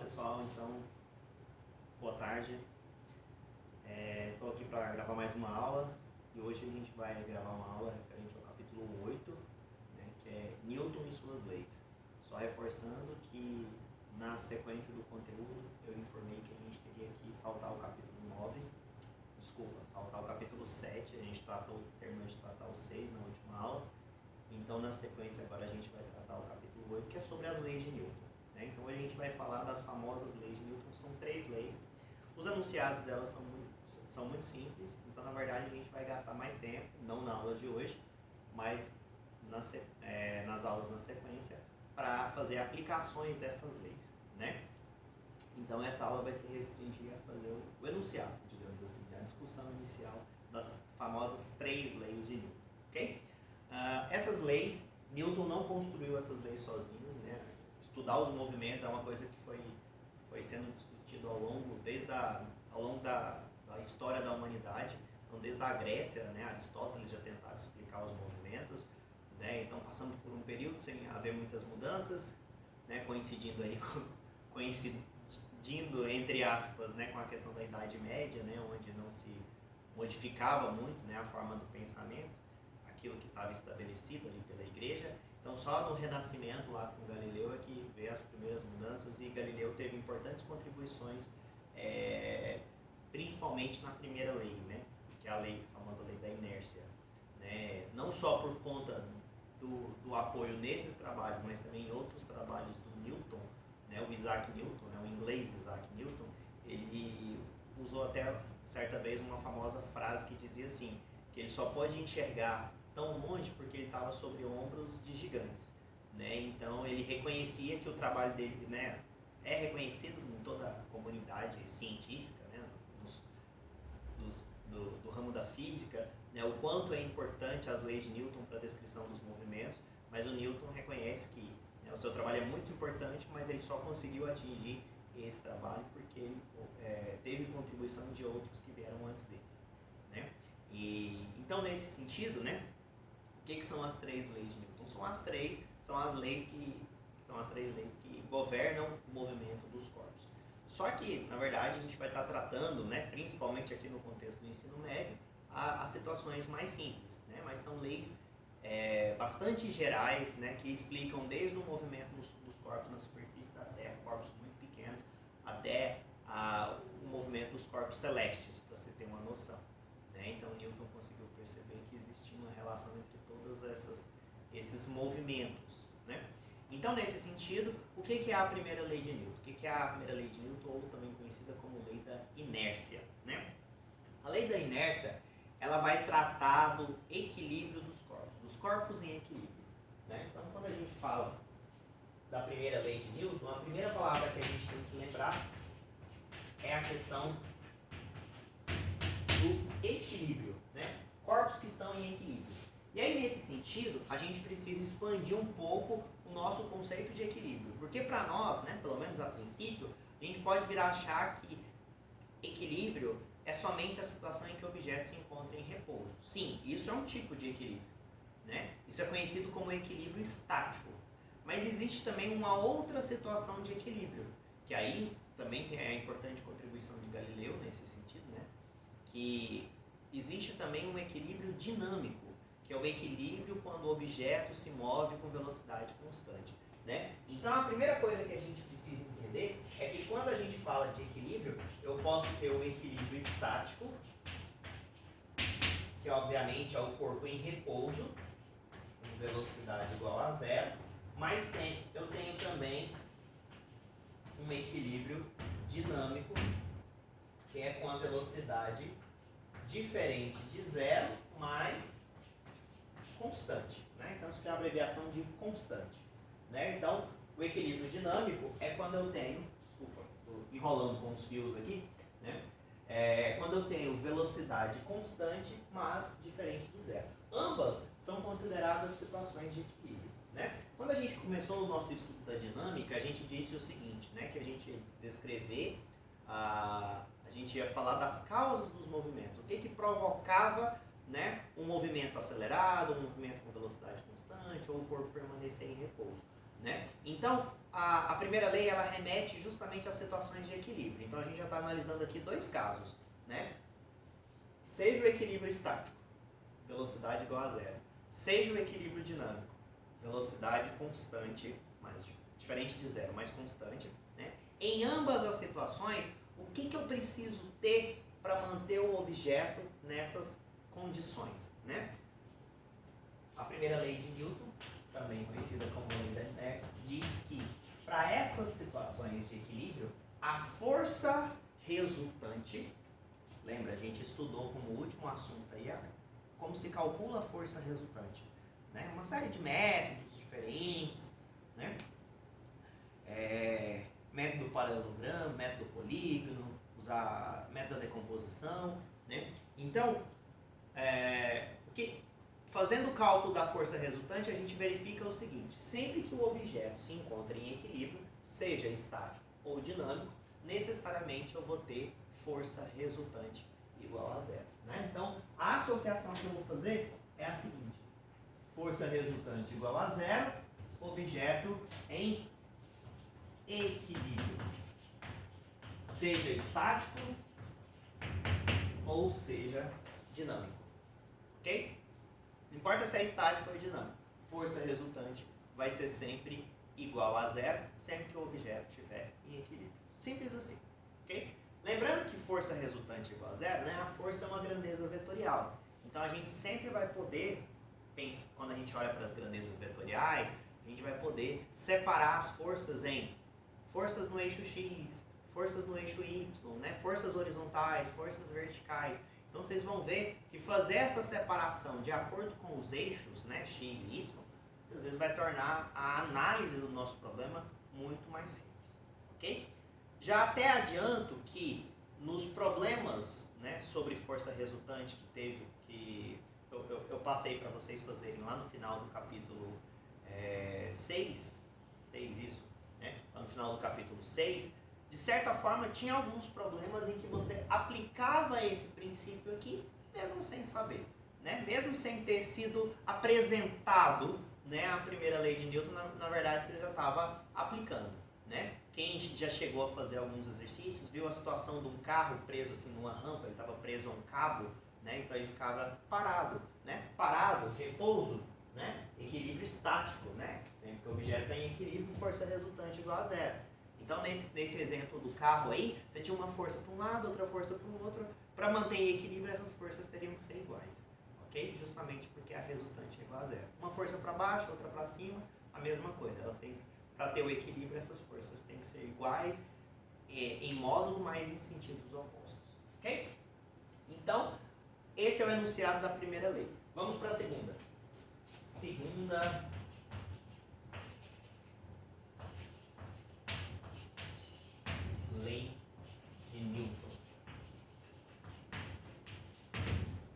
pessoal, então, boa tarde. Estou aqui para gravar mais uma aula e hoje a gente vai gravar uma aula referente ao capítulo 8, né, que é Newton e suas leis. Só reforçando que na sequência do conteúdo eu informei que a gente teria que saltar o capítulo 9, saltar o capítulo 7, a gente terminou de tratar o 6 na última aula. Então na sequência agora a gente vai tratar o capítulo 8, que é sobre as leis de Newton. Então hoje a gente vai falar das famosas leis de Newton. São 3 leis. Os enunciados delas são muito simples, então na verdade a gente vai gastar mais tempo, não na aula de hoje, mas nas aulas na sequência, para fazer aplicações dessas leis, né? Então essa aula vai se restringir a fazer o enunciado, digamos assim, a discussão inicial das famosas 3 leis de Newton, ok? Essas leis, Newton não construiu essas leis sozinho, né? Estudar os movimentos é uma coisa que foi sendo discutido ao longo da história da humanidade. Então, desde a Grécia, né, Aristóteles já tentava explicar os movimentos, né? Então, passando por um período sem haver muitas mudanças, né, coincidindo entre aspas, né, com a questão da Idade Média, né, onde não se modificava muito, né, a forma do pensamento, aquilo que estava estabelecido ali pela Igreja. Então só no Renascimento, lá com Galileu, é que veio as primeiras mudanças, e Galileu teve importantes contribuições, principalmente na primeira lei, né, que é a famosa lei da inércia, né, não só por conta do apoio nesses trabalhos, mas também em outros trabalhos do Newton, né, o Isaac Newton, né, o inglês Isaac Newton. Ele usou até certa vez uma famosa frase que dizia assim, que ele só pode enxergar tão longe porque ele estava sobre ombros de gigantes, né? Então ele reconhecia que o trabalho dele, né, é reconhecido em toda a comunidade científica, né, do ramo da física, né, o quanto é importante as leis de Newton para a descrição dos movimentos, mas o Newton reconhece que, né, o seu trabalho é muito importante, mas ele só conseguiu atingir esse trabalho porque ele teve contribuição de outros que vieram antes dele, né? Então nesse sentido, né, o que são as 3 leis de Newton? São as três leis que governam o movimento dos corpos. Só que, na verdade, a gente vai estar tratando, né, principalmente aqui no contexto do ensino médio, as situações mais simples, né, mas são leis bastante gerais, né, que explicam desde o movimento dos corpos na superfície da Terra, corpos muito pequenos, até o movimento dos corpos celestes, para você ter uma noção. Então Newton conseguiu perceber que existia uma relação entre todos esses movimentos, né? Então, nesse sentido, o que é a primeira lei de Newton? O que é a primeira lei de Newton, ou também conhecida como lei da inércia, né? A lei da inércia, ela vai tratar do equilíbrio dos corpos em equilíbrio, né? Então, quando a gente fala da primeira lei de Newton, a primeira palavra que a gente tem que lembrar é a questão do equilíbrio, né? Corpos que estão em equilíbrio. E aí, nesse sentido, a gente precisa expandir um pouco o nosso conceito de equilíbrio, porque para nós, né, pelo menos a princípio, a gente pode vir a achar que equilíbrio é somente a situação em que o objeto se encontra em repouso. Sim, isso é um tipo de equilíbrio, né? Isso é conhecido como equilíbrio estático. Mas existe também uma outra situação de equilíbrio, que aí também tem a importante contribuição de Galileu nesse sentido, né? Que existe também um equilíbrio dinâmico, que é o equilíbrio quando o objeto se move com velocidade constante, né? Então a primeira coisa que a gente precisa entender é que quando a gente fala de equilíbrio, eu posso ter o equilíbrio estático, que obviamente é o corpo em repouso, com velocidade igual a 0, mas eu tenho também um equilíbrio dinâmico, que é com a velocidade diferente de 0, mas constante, né? Então isso é a abreviação de constante, né? Então o equilíbrio dinâmico é quando eu tenho, desculpa, estou enrolando com os fios aqui, né? Quando eu tenho velocidade constante, mas diferente de 0. Ambas são consideradas situações de equilíbrio, né? Quando a gente começou o nosso estudo da dinâmica, a gente disse o seguinte, né? Que a gente ia descrever, a gente ia falar das causas dos movimentos, o que provocava, né, um movimento acelerado, um movimento com velocidade constante, ou o corpo permanecer em repouso. né? Então, a primeira lei ela remete justamente às situações de equilíbrio. Então, a gente já está analisando aqui dois casos, né? Seja o equilíbrio estático, velocidade igual a zero, seja o equilíbrio dinâmico, velocidade constante, diferente de zero, mais constante, né? Em ambas as situações, o que eu preciso ter para manter o objeto nessas condições, né? A primeira lei de Newton, também conhecida como lei da inércia, diz que para essas situações de equilíbrio, a força resultante, lembra, a gente estudou como último assunto aí, como se calcula a força resultante, né? Uma série de métodos diferentes, né? Método paralelogramo, método polígono, usar método da decomposição, né? Então, fazendo o cálculo da força resultante, a gente verifica o seguinte: sempre que o objeto se encontra em equilíbrio, seja estático ou dinâmico, necessariamente eu vou ter força resultante igual a zero, né? Então, a associação que eu vou fazer é a seguinte: força resultante igual a zero, objeto em equilíbrio, seja estático ou seja dinâmico, ok? Não importa se é estático ou dinâmico, força resultante vai ser sempre igual a zero, sempre que o objeto estiver em equilíbrio. Simples assim, ok? Lembrando que força resultante igual a zero, né? A força é uma grandeza vetorial. Então a gente sempre vai poder, quando a gente olha para as grandezas vetoriais, a gente vai poder separar as forças em forças no eixo X, forças no eixo Y, né? Forças horizontais, forças verticais. Então vocês vão ver que fazer essa separação de acordo com os eixos, né, X e Y, às vezes vai tornar a análise do nosso problema muito mais simples, ok? Já até adianto que nos problemas, né, sobre força resultante que eu passei para vocês fazerem lá no final do capítulo 6, isso, né, lá no final do capítulo 6, de certa forma tinha alguns problemas em que você aplicava esse princípio aqui, mesmo sem saber, né? Mesmo sem ter sido apresentado, né, a primeira lei de Newton, na verdade você já estava aplicando, né? Quem já chegou a fazer alguns exercícios, viu a situação de um carro preso assim numa rampa, ele estava preso a um cabo, né? Então ele ficava parado, né? Parado, repouso, né? Equilíbrio estático, né? Sempre que o objeto está em equilíbrio, força resultante igual a zero. Então, nesse exemplo do carro aí, você tinha uma força para um lado, outra força para o outro. Para manter em equilíbrio, essas forças teriam que ser iguais, ok? Justamente porque a resultante é igual a zero. Uma força para baixo, outra para cima, a mesma coisa. Elas têm, para ter o equilíbrio, essas forças têm que ser iguais em módulo, mas em sentidos opostos, ok? Então, esse é o enunciado da primeira lei. Vamos para a segunda. Segunda lei de Newton.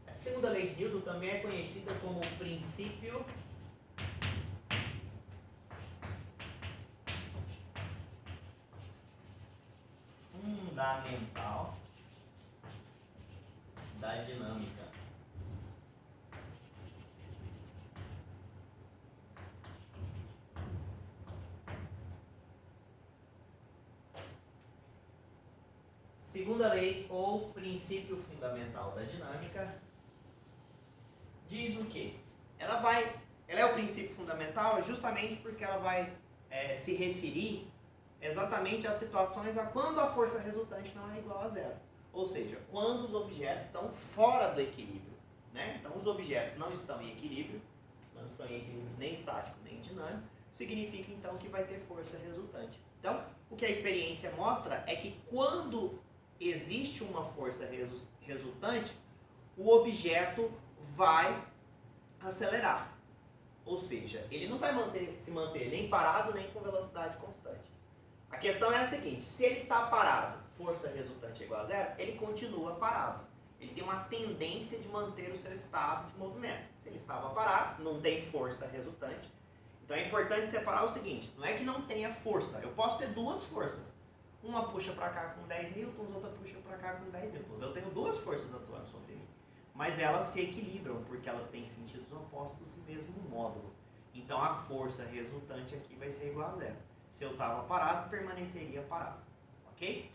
A segunda lei de Newton também é conhecida como o princípio fundamental da dinâmica. Segunda lei, ou princípio fundamental da dinâmica, diz o quê? Ela é o princípio fundamental justamente porque ela vai se referir exatamente às situações a quando a força resultante não é igual a zero. Ou seja, quando os objetos estão fora do equilíbrio, né? Então os objetos não estão em equilíbrio, não estão em equilíbrio nem estático nem dinâmico, significa então que vai ter força resultante. Então, o que a experiência mostra é que quando existe uma força resultante, o objeto vai acelerar. Ou seja, ele não vai se manter nem parado nem com velocidade constante. A questão é a seguinte: se ele está parado, força resultante é igual a zero, ele continua parado. Ele tem uma tendência de manter o seu estado de movimento. Se ele estava parado, não tem força resultante. Então é importante separar o seguinte: não é que não tenha força, eu posso ter duas forças. Uma puxa para cá com 10 newtons, outra puxa para cá com 10 newtons. Eu tenho duas forças atuando sobre mim. Mas elas se equilibram porque elas têm sentidos opostos e mesmo módulo. Então a força resultante aqui vai ser igual a zero. Se eu estava parado, permaneceria parado. Ok?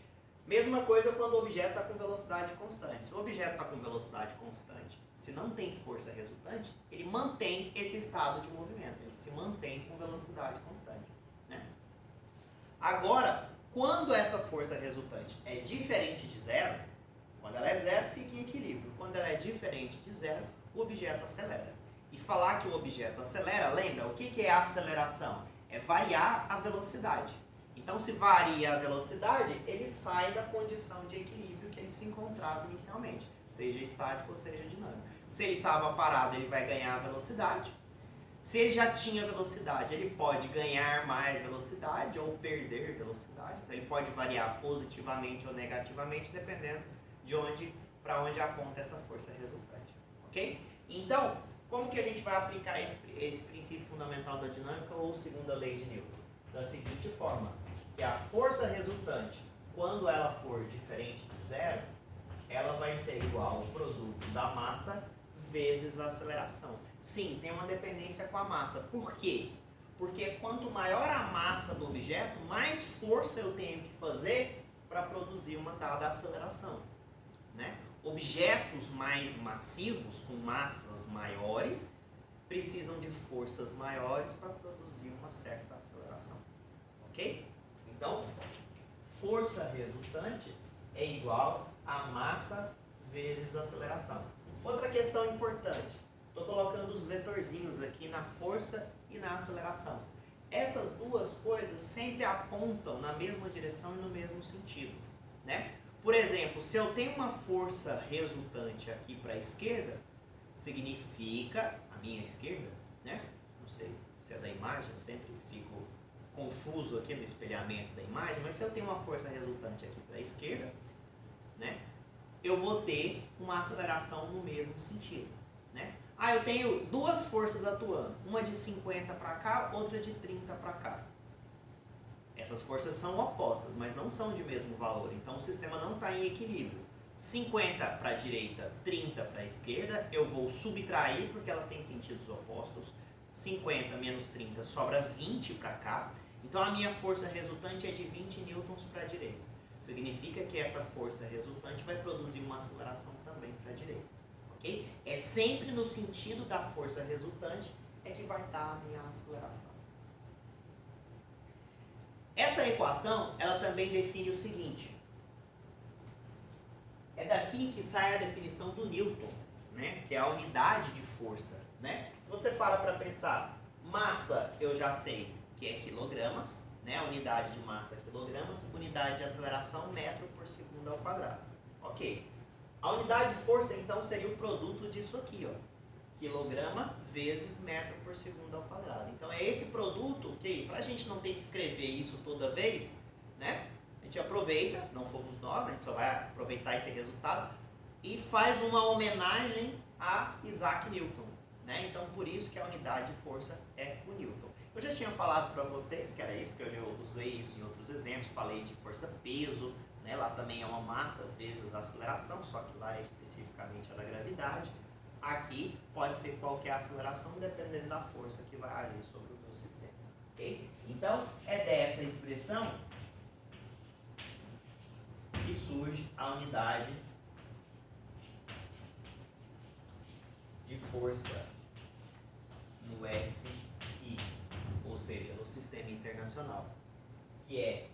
Mesma coisa quando o objeto está com velocidade constante. Se o objeto está com velocidade constante, se não tem força resultante, ele mantém esse estado de movimento. Ele se mantém com velocidade constante. Né? Agora, quando essa força resultante é diferente de zero, quando ela é zero, fica em equilíbrio. Quando ela é diferente de zero, o objeto acelera. E falar que o objeto acelera, lembra, o que é a aceleração? É variar a velocidade. Então, se varia a velocidade, ele sai da condição de equilíbrio que ele se encontrava inicialmente, seja estático ou seja dinâmico. Se ele estava parado, ele vai ganhar a velocidade. Se ele já tinha velocidade, ele pode ganhar mais velocidade ou perder velocidade. Então, ele pode variar positivamente ou negativamente, dependendo de para onde aponta essa força resultante. Ok? Então, como que a gente vai aplicar esse princípio fundamental da dinâmica ou segunda lei de Newton? Da seguinte forma, que a força resultante, quando ela for diferente de zero, ela vai ser igual ao produto da massa vezes a aceleração. Sim, tem uma dependência com a massa. Por quê? Porque quanto maior a massa do objeto, mais força eu tenho que fazer para produzir uma dada aceleração. Né? Objetos mais massivos, com massas maiores, precisam de forças maiores para produzir uma certa aceleração. Ok? Então, força resultante é igual a massa vezes aceleração. Outra questão importante, estou colocando os vetorzinhos aqui na força e na aceleração. Essas duas coisas sempre apontam na mesma direção e no mesmo sentido. Né? Por exemplo, se eu tenho uma força resultante aqui para a esquerda, significa, a minha esquerda, né? Não sei se é da imagem, eu sempre fico confuso aqui no espelhamento da imagem, mas se eu tenho uma força resultante aqui para a esquerda, né? Eu vou ter uma aceleração no mesmo sentido. Né? Eu tenho duas forças atuando, uma de 50 para cá, outra de 30 para cá. Essas forças são opostas, mas não são de mesmo valor, então o sistema não está em equilíbrio. 50 para a direita, 30 para a esquerda, eu vou subtrair porque elas têm sentidos opostos. 50 menos 30 sobra 20 para cá, então a minha força resultante é de 20 newtons para a direita. Significa que essa força resultante vai produzir uma aceleração também para a direita. Okay? É sempre no sentido da força resultante é que vai estar a minha aceleração. Essa equação, ela também define o seguinte. É daqui que sai a definição do Newton, né? Que é a unidade de força. Né? Se você para pensar, massa eu já sei que é quilogramas, né? A unidade de massa é quilogramas, unidade de aceleração metro por segundo ao quadrado. Ok. A unidade de força, então, seria o produto disso aqui, ó. Quilograma vezes metro por segundo ao quadrado. Então é esse produto que, para a gente não ter que escrever isso toda vez, né? A gente aproveita, não fomos nós, né? A gente só vai aproveitar esse resultado e faz uma homenagem a Isaac Newton, né? Então por isso que a unidade de força é o Newton. Eu já tinha falado para vocês que era isso, porque eu já usei isso em outros exemplos, falei de força-peso, né? Lá também é uma massa vezes a aceleração, só que lá é especificamente a da gravidade. Aqui pode ser qualquer aceleração, dependendo da força que vai agir sobre o meu sistema. Okay? Então, é dessa expressão que surge a unidade de força no SI, ou seja, no sistema internacional, que é,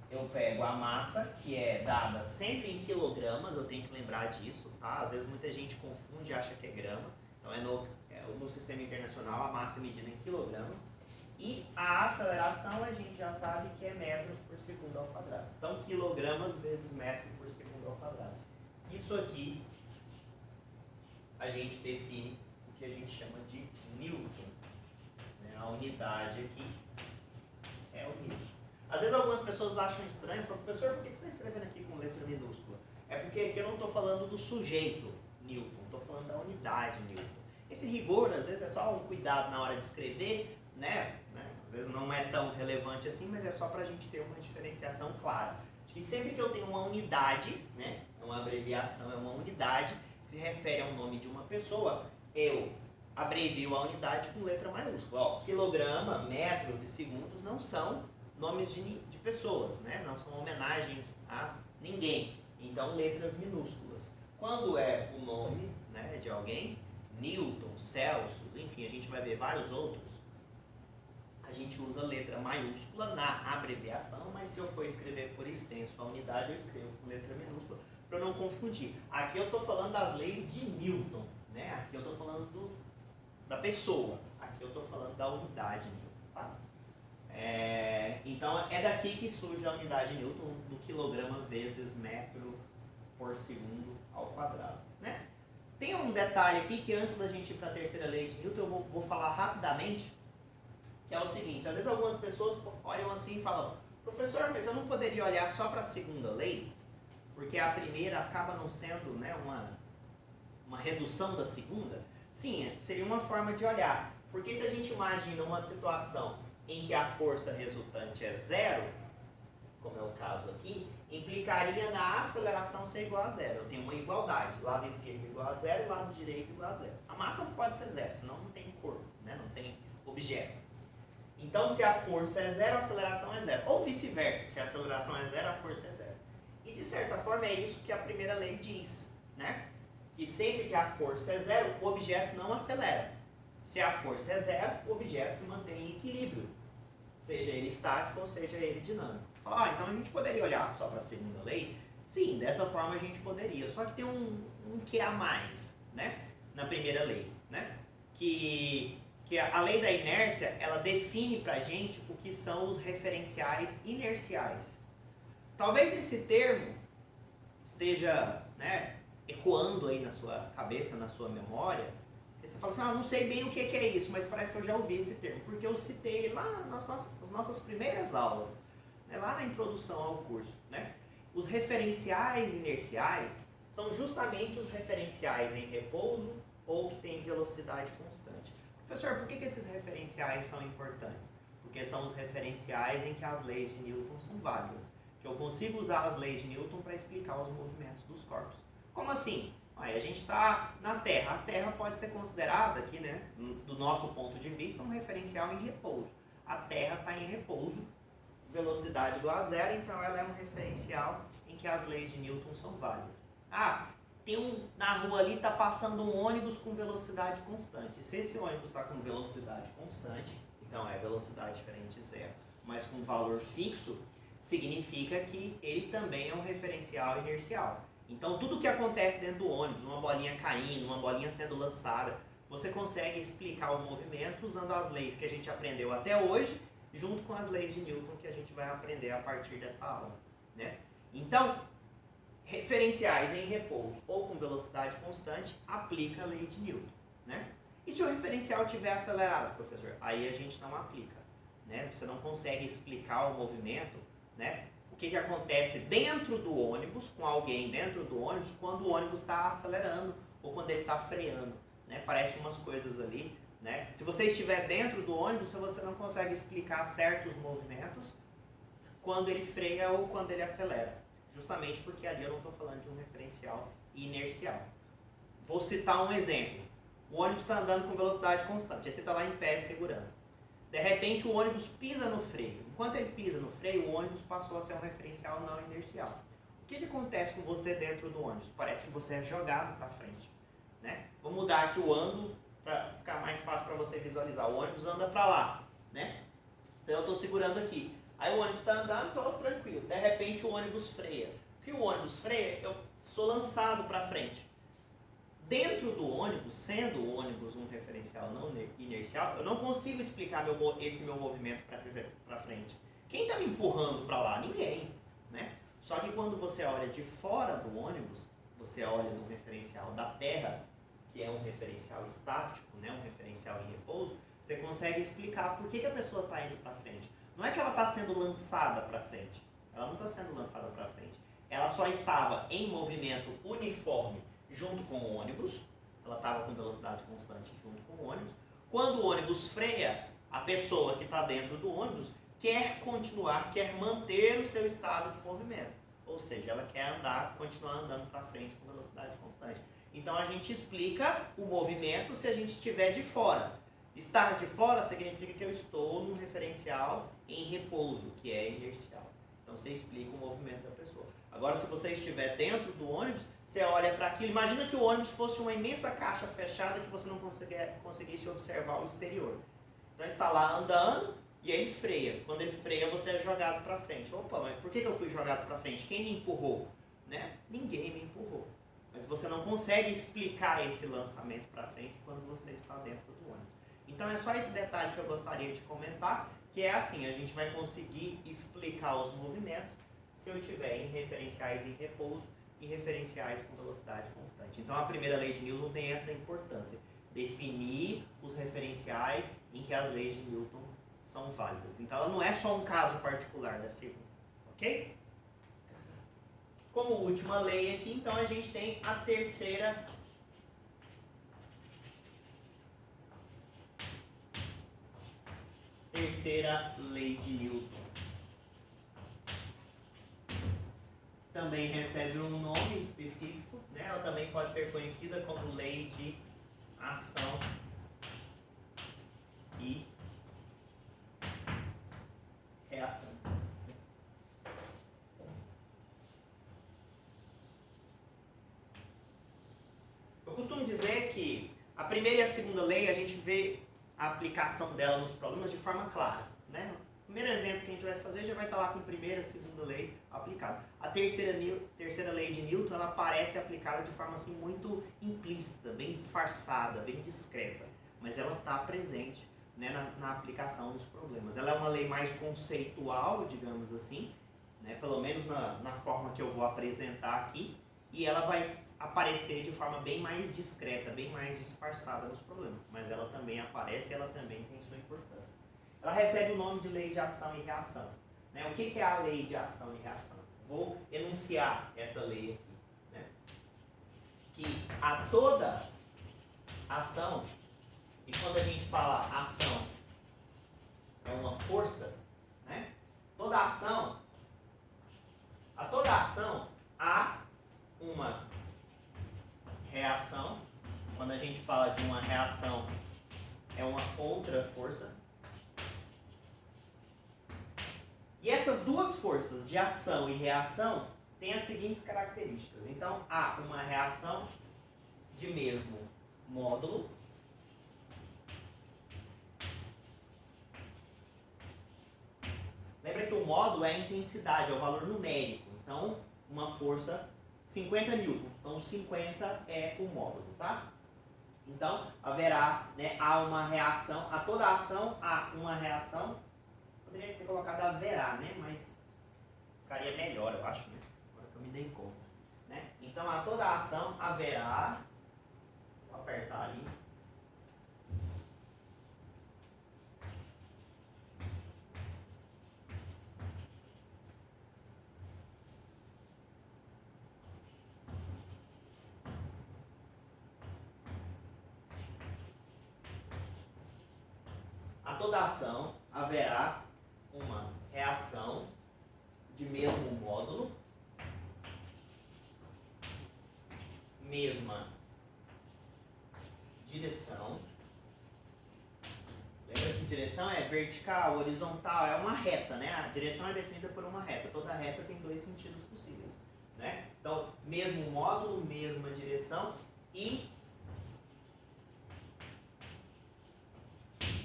eu pego a massa, que é dada sempre em quilogramas, eu tenho que lembrar disso, tá? Às vezes muita gente confunde e acha que é grama. Então no sistema internacional a massa é medida em quilogramas. E a aceleração a gente já sabe que é metros por segundo ao quadrado. Então quilogramas vezes metro por segundo ao quadrado. Isso aqui a gente define o que a gente chama de Newton. Né? A unidade aqui é o Newton. Às vezes algumas pessoas acham estranho, falam, professor, por que você está escrevendo aqui com letra minúscula? É porque aqui eu não estou falando do sujeito Newton, estou falando da unidade Newton. Esse rigor, às vezes, é só um cuidado na hora de escrever, né? Às vezes não é tão relevante assim, mas é só para a gente ter uma diferenciação clara. E sempre que eu tenho uma unidade, né? É uma abreviação, é uma unidade, que se refere ao nome de uma pessoa, eu abrevio a unidade com letra maiúscula. Ó, quilograma, metros e segundos não são nomes de pessoas, né? Não são homenagens a ninguém. Então, letras minúsculas. Quando é o nome, né, de alguém, Newton, Celsius, enfim, a gente vai ver vários outros, a gente usa letra maiúscula na abreviação, mas se eu for escrever por extenso a unidade, eu escrevo com letra minúscula para não confundir. Aqui eu estou falando das leis de Newton, né? Aqui eu estou falando da pessoa, aqui eu estou falando da unidade Newton, tá? Então é daqui que surge a unidade Newton do quilograma vezes metro por segundo ao quadrado, né? Tem um detalhe aqui que antes da gente ir para a terceira lei de Newton eu vou falar rapidamente, que é o seguinte: às vezes algumas pessoas olham assim e falam, professor, mas eu não poderia olhar só para a segunda lei, porque a primeira acaba não sendo, né, uma redução da segunda? Sim, seria uma forma de olhar, porque se a gente imagina uma situação em que a força resultante é zero, como é o caso aqui, implicaria na aceleração ser igual a zero. Eu tenho uma igualdade, lado esquerdo igual a zero e lado direito igual a zero. A massa não pode ser zero, senão não tem corpo, né? Não tem objeto. Então, se a força é zero, a aceleração é zero. Ou vice-versa, se a aceleração é zero, a força é zero. E de certa forma é isso que a primeira lei diz, né? Que sempre que a força é zero, o objeto não acelera. Se a força é zero, o objeto se mantém em equilíbrio, seja ele estático ou seja ele dinâmico. Então a gente poderia olhar só para a segunda lei? Sim, dessa forma a gente poderia. Só que tem um que a mais, né? Na primeira lei, né? Que a lei da inércia, ela define para a gente o que são os referenciais inerciais. Talvez esse termo esteja, né, ecoando aí na sua cabeça, na sua memória. Você fala assim, não sei bem o que é isso, mas parece que eu já ouvi esse termo, porque eu citei lá nas nossas primeiras aulas, né, lá na introdução ao curso, né? Os referenciais inerciais são justamente os referenciais em repouso ou que têm velocidade constante. Professor, por que esses referenciais são importantes? Porque são os referenciais em que as leis de Newton são válidas, que eu consigo usar as leis de Newton para explicar os movimentos dos corpos. Como assim? A gente está na Terra. A Terra pode ser considerada aqui, né, do nosso ponto de vista, um referencial em repouso. A Terra está em repouso, velocidade igual a zero, então ela é um referencial em que as leis de Newton são válidas. Na rua ali está passando um ônibus com velocidade constante. Se esse ônibus está com velocidade constante, então é velocidade diferente de zero, mas com valor fixo, significa que ele também é um referencial inercial. Então tudo que acontece dentro do ônibus, uma bolinha caindo, uma bolinha sendo lançada, você consegue explicar o movimento usando as leis que a gente aprendeu até hoje, junto com as leis de Newton que a gente vai aprender a partir dessa aula, né? Então, referenciais em repouso ou com velocidade constante, aplica a lei de Newton, né? E se o referencial estiver acelerado, professor? Aí a gente não aplica, né? Você não consegue explicar o movimento, né? O que acontece dentro do ônibus, com alguém dentro do ônibus, quando o ônibus está acelerando ou quando ele está freando, né? Parece umas coisas ali, né? Se você estiver dentro do ônibus, você não consegue explicar certos movimentos quando ele freia ou quando ele acelera. Justamente porque ali eu não estou falando de um referencial inercial. Vou citar um exemplo. O ônibus está andando com velocidade constante, aí você está lá em pé segurando. De repente o ônibus pisa no freio. Enquanto ele pisa no freio, o ônibus passou a ser um referencial não inercial. O que acontece com você dentro do ônibus? Parece que você é jogado para frente, né? Vou mudar aqui o ângulo para ficar mais fácil para você visualizar. O ônibus anda para lá, né? Então eu estou segurando aqui. Aí o ônibus está andando, estou tranquilo. De repente o ônibus freia. O que o ônibus freia, eu sou lançado para frente. Dentro do ônibus, sendo o ônibus um referencial não inercial, eu não consigo explicar esse meu movimento para frente. Quem está me empurrando para lá? Ninguém, né? Só que quando você olha de fora do ônibus, você olha no referencial da Terra, que é um referencial estático, né? Um referencial em repouso, você consegue explicar por que a pessoa está indo para frente. Não é que ela está sendo lançada para frente. Ela não está sendo lançada para frente. Ela só estava em movimento uniforme junto com o ônibus. Ela estava com velocidade constante junto com o ônibus. Quando o ônibus freia, a pessoa que está dentro do ônibus quer continuar, quer manter o seu estado de movimento. Ou seja, ela quer continuar andando para frente com velocidade constante. Então a gente explica o movimento se a gente estiver de fora. Estar de fora significa que eu estou num referencial em repouso, que é inercial. Então você explica o movimento da pessoa. Agora, se você estiver dentro do ônibus, você olha para aquilo. Imagina que o ônibus fosse uma imensa caixa fechada que você não conseguisse observar o exterior. Então ele está lá andando e aí ele freia. Quando ele freia, você é jogado para frente. Opa, mas por que eu fui jogado para frente? Quem me empurrou? Né? Ninguém me empurrou. Mas você não consegue explicar esse lançamento para frente quando você está dentro do ônibus. Então é só esse detalhe que eu gostaria de comentar, que é assim, a gente vai conseguir explicar os movimentos se eu tiver em referenciais em repouso e referenciais com velocidade constante. Então a primeira lei de Newton tem essa importância, definir os referenciais em que as leis de Newton são válidas. Então ela não é só um caso particular da segunda, ok? Como última lei aqui, então a gente tem a terceira lei de Newton. Também recebe um nome específico, né? Ela também pode ser conhecida como lei de ação e reação. Eu costumo dizer que a primeira e a segunda lei a gente vê a aplicação dela nos problemas de forma clara, né? O primeiro exemplo que a gente vai fazer já vai estar lá com a primeira e a segunda lei aplicada. A terceira lei de Newton, ela parece aplicada de forma assim muito implícita, bem disfarçada, bem discreta, mas ela está presente, né, na aplicação dos problemas. Ela é uma lei mais conceitual, digamos assim, né, pelo menos na forma que eu vou apresentar aqui, e ela vai aparecer de forma bem mais discreta, bem mais disfarçada nos problemas, mas ela também aparece e ela também tem sua importância. Ela recebe o nome de lei de ação e reação. Né? O que é a lei de ação e reação? Vou enunciar essa lei aqui. Né? Que a toda ação, e quando a gente fala ação, é uma força, né? A toda ação há uma reação. Quando a gente fala de uma reação, é uma outra força. E essas duas forças de ação e reação têm as seguintes características. Então, há uma reação de mesmo módulo. Lembra que o módulo é a intensidade, é o valor numérico. Então, uma força 50 newtons. Então, 50 é o módulo, tá? Então, haverá, né, há uma reação, a toda ação há uma reação. Poderia ter colocado haverá, né? Mas ficaria melhor, eu acho, né? Agora que eu me dei conta. Né? Então, a toda ação haverá. Vou apertar ali. A toda ação haverá uma reação de mesmo módulo, mesma direção. Lembra que direção é vertical, horizontal, é uma reta, né? A direção é definida por uma reta. Toda reta tem dois sentidos possíveis, né? Então, mesmo módulo, mesma direção e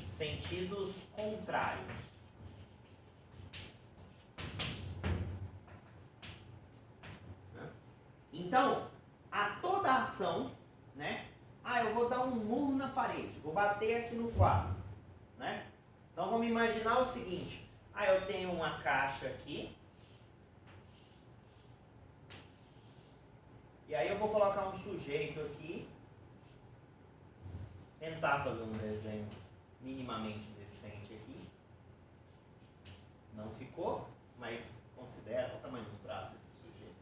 sentidos contrários. Então, a toda ação, né? Eu vou dar um murro na parede, vou bater aqui no quadro, né? Então vamos imaginar o seguinte: eu tenho uma caixa aqui, e aí eu vou colocar um sujeito aqui, tentar fazer um desenho minimamente decente aqui. Não ficou, mas considera o tamanho dos braços desse sujeito.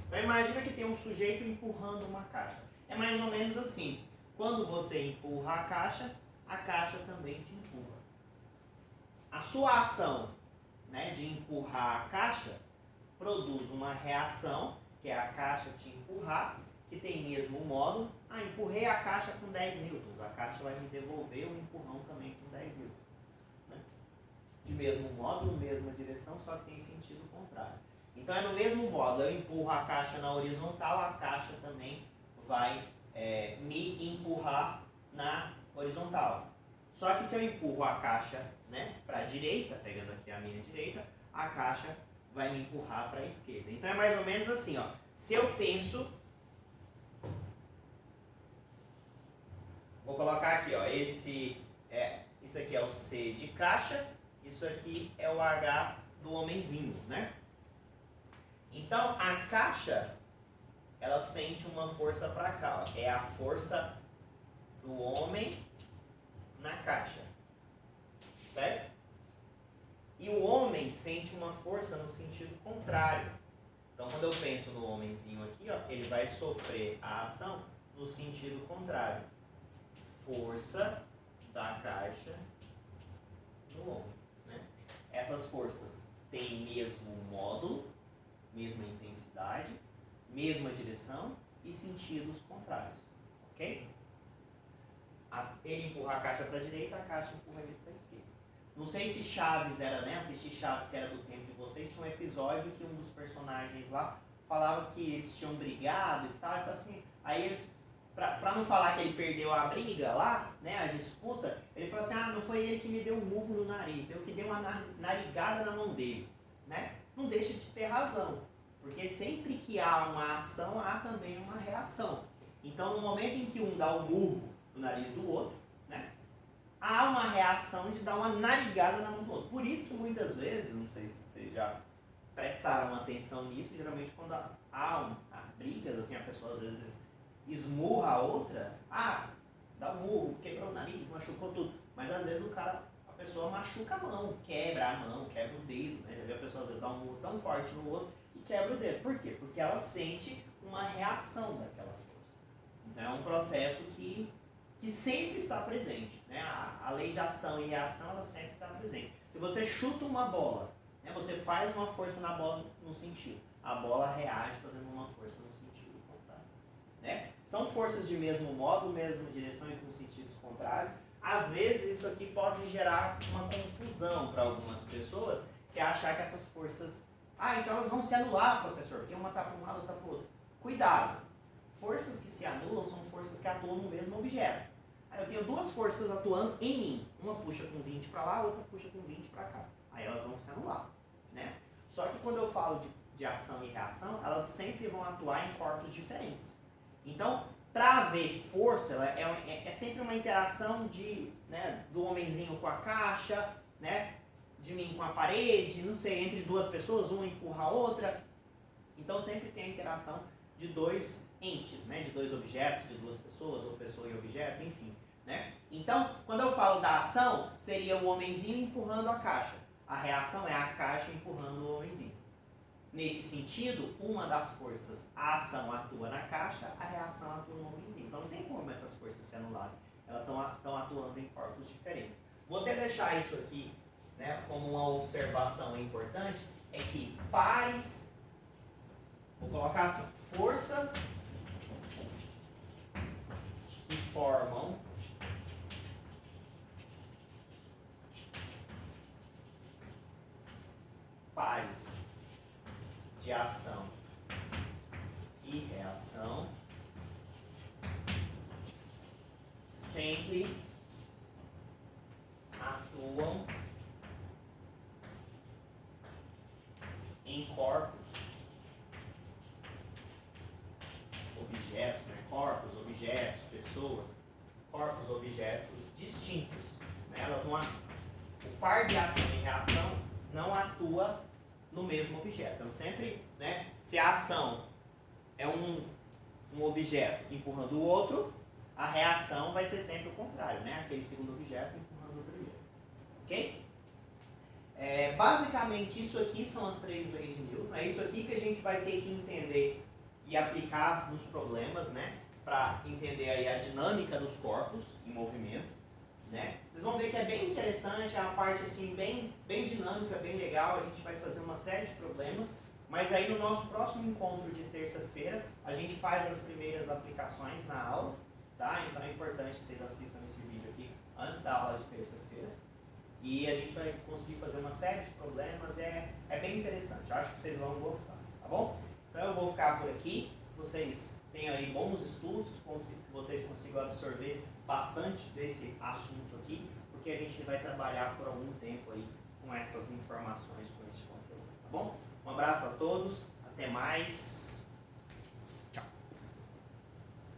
Então imagina que tem um sujeito empurrando uma caixa. É mais ou menos assim. Quando você empurra a caixa a caixa também te empurra. A sua ação, né, de empurrar a caixa produz uma reação, que é a caixa te empurrar, que tem mesmo o módulo. Empurrei a caixa com 10 newtons, a caixa vai me devolver um empurrão também com 10 newtons. Né? De mesmo módulo, mesma direção, só que tem sentido contrário. Então é no mesmo modo, eu empurro a caixa na horizontal, a caixa também vai me empurrar na horizontal. Só que se eu empurro a caixa, né, para a direita, pegando aqui a minha direita, a caixa vai me empurrar para a esquerda. Então é mais ou menos assim, ó. Se eu penso, vou colocar aqui, ó, isso aqui é o C de caixa, isso aqui é o H do homenzinho, né? Então a caixa, ela sente uma força para cá, ó. É a força do homem na caixa, certo? E o homem sente uma força no sentido contrário. Então, quando eu penso no homenzinho aqui, ó, ele vai sofrer a ação no sentido contrário. Força da caixa no homem. Né? Essas forças têm mesmo módulo, mesma intensidade, mesma direção e sentidos contrários. Ok? Ele empurra a caixa para a direita, a caixa empurra ele para a esquerda. Não sei se Chaves era, né? Assistir Chaves se era do tempo de vocês. Tinha um episódio que um dos personagens lá falava que eles tinham brigado e tal. E assim, aí eles, pra não falar que ele perdeu a briga lá, né? A disputa, ele falou assim: não foi ele que me deu um murro no nariz, eu que dei uma narigada na mão dele, né? Não deixa de ter razão, porque sempre que há uma ação, há também uma reação. Então, no momento em que um dá um murro no nariz do outro, né, há uma reação de dar uma narigada na mão do outro. Por isso que muitas vezes, não sei se vocês já prestaram atenção nisso, geralmente quando há brigas, assim, a pessoa às vezes esmurra a outra, dá um murro, quebrou o nariz, machucou tudo. Mas às vezes a pessoa machuca a mão, quebra o dedo, né? Já viu a pessoa às vezes dar um murro tão forte no outro que quebra o dedo. Por quê? Porque ela sente uma reação daquela força. Então é um processo que sempre está presente, né? A lei de ação e reação, ela sempre está presente. Se você chuta uma bola, né, você faz uma força na bola no sentido, a bola reage fazendo uma força no sentido contrário, né? São forças de mesmo modo, mesma direção e com sentidos contrários. Às vezes isso aqui pode gerar uma confusão para algumas pessoas, que é achar que essas forças, então elas vão se anular, professor, porque uma está para um lado, outra para o outro. Cuidado! Forças que se anulam são forças que atuam no mesmo objeto. Aí eu tenho duas forças atuando em mim. Uma puxa com 20 para lá, outra puxa com 20 para cá. Aí elas vão se anular, né? Só que quando eu falo de ação e reação, elas sempre vão atuar em corpos diferentes. Então, para haver força, é sempre uma interação do homenzinho com a caixa, né? De mim com a parede, não sei, entre duas pessoas, uma empurra a outra. Então sempre tem a interação de dois entes, né? De dois objetos, de duas pessoas, ou pessoa e objeto, enfim. Né? Então, quando eu falo da ação, seria o homenzinho empurrando a caixa. A reação é a caixa empurrando o homenzinho. Nesse sentido, uma das forças, a ação atua na caixa, a reação atua no homenzinho. Então não tem como essas forças se anularem. Elas estão atuando em corpos diferentes. Vou até deixar isso aqui, né, como uma observação importante, é que pares, vou colocar assim, forças que formam pares de ação e reação sempre atuam em corpos, objetos, né? Corpos, objetos, pessoas, corpos, objetos distintos. Né? Elas não, o par de ação e reação não atua no mesmo objeto. Então sempre, né, se a ação é um objeto empurrando o outro, a reação vai ser sempre o contrário, né? Aquele segundo objeto empurrando o outro objeto. Ok? Basicamente isso aqui são as 3 leis de Newton. É isso aqui que a gente vai ter que entender e aplicar nos problemas, né? Para entender aí a dinâmica dos corpos em movimento. né? Vocês vão ver que é bem interessante, é uma parte assim bem dinâmica, bem legal, a gente vai fazer uma série de problemas, mas aí no nosso próximo encontro de terça-feira, a gente faz as primeiras aplicações na aula, tá? Então é importante que vocês assistam esse vídeo aqui antes da aula de terça-feira. E a gente vai conseguir fazer uma série de problemas, é bem interessante, eu acho que vocês vão gostar, tá bom? Então eu vou ficar por aqui, vocês tenham aí bons estudos, que vocês consigam absorver bastante desse assunto aqui, porque a gente vai trabalhar por algum tempo aí com essas informações, com esse conteúdo, tá bom? Um abraço a todos, até mais.